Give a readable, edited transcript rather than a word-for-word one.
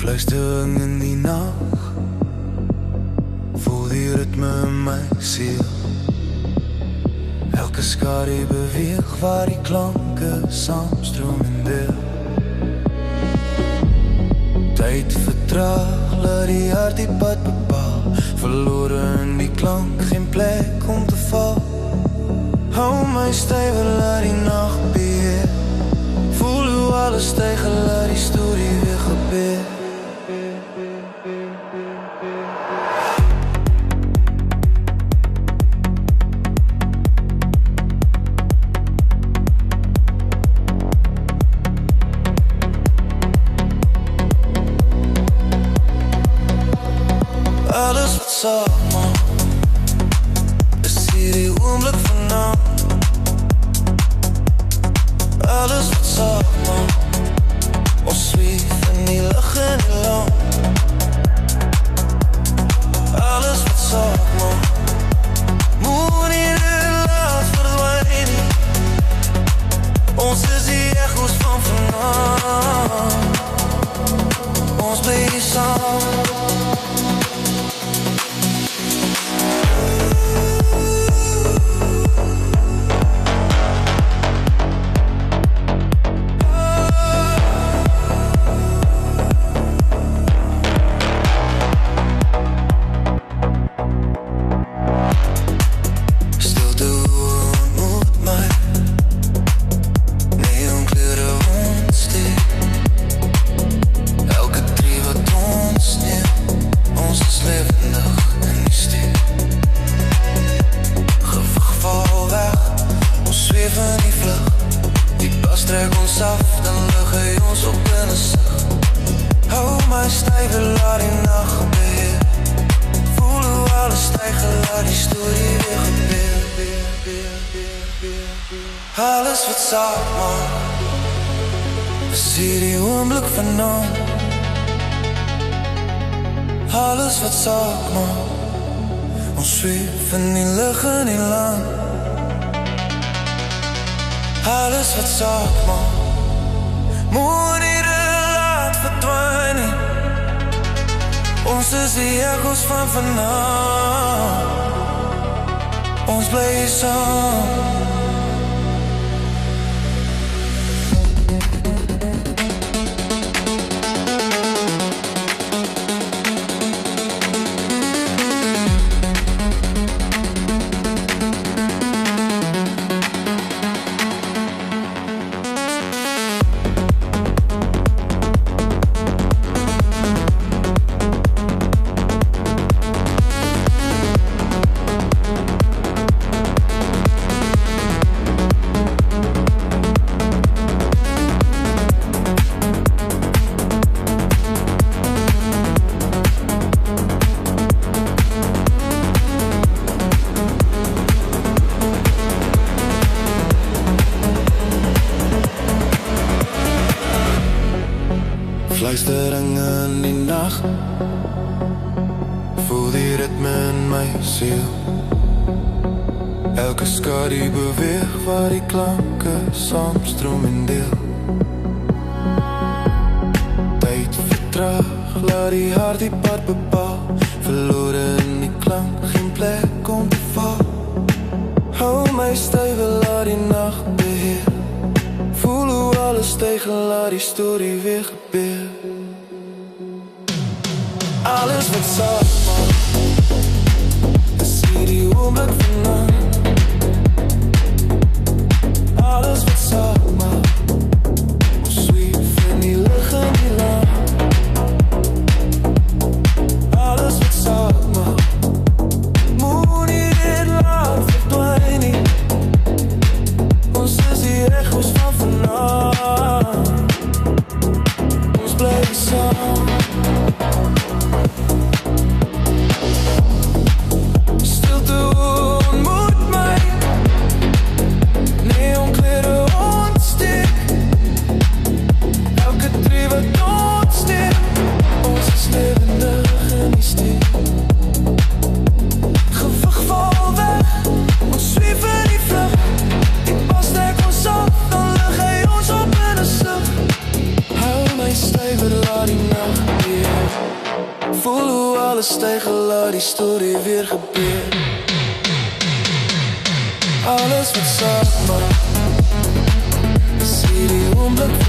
Fluistering in die nacht, voel die ritme in my siel. Elke skadu beweeg waar die klanke saamstroom en deel. Tyd vertraag, laat die hart die pad bepaal. Verlore in die klank, geen plek om te val. Hou my stywe, laat die nacht beheer. Voel hoe alles styg, laat die storie weer gebeur. Alles wat saak maak, is hier die oomblik vanaf. Alles wat saak maak, ons zweef in die lug en die land. Alles wat saak maak, moet nie dit laat verdwijn nie. Ons is die echo's van vanaf. Ons bly saam. Alles wat saak maak, is hier die oomblik vanaf. Alles wat saak maak, ons zweef in die lug en die land. Alles wat saak maak, moet nie dit laat verdwijn nie. Ons is die echo's van vanaf. Ons bly saam. Fluistering in die nacht, voel die ritme in my siel. Elke skadu beweeg waar die klanke saamstroom en deel. Tyd vertraag, laat die hart die pad bepaal. Verlore in die klank, geen plek om te val. Hou my stywe, laat die nacht beheer. Voel hoe alles styg, laat die storie weer gebeur. Alles wat saak maak, is hier die oomblik vanaf. Alles wat saak maak, ons zweef in die lug en die land. Alles wat saak maak, moet nie dit laat verdwijn nie. Ons is die echo's van vanaf. Ons bly saam. Stilte ontmoet alles stygen, laat die storie weer gebeur. Alles wat saak maak is hierdie oomblik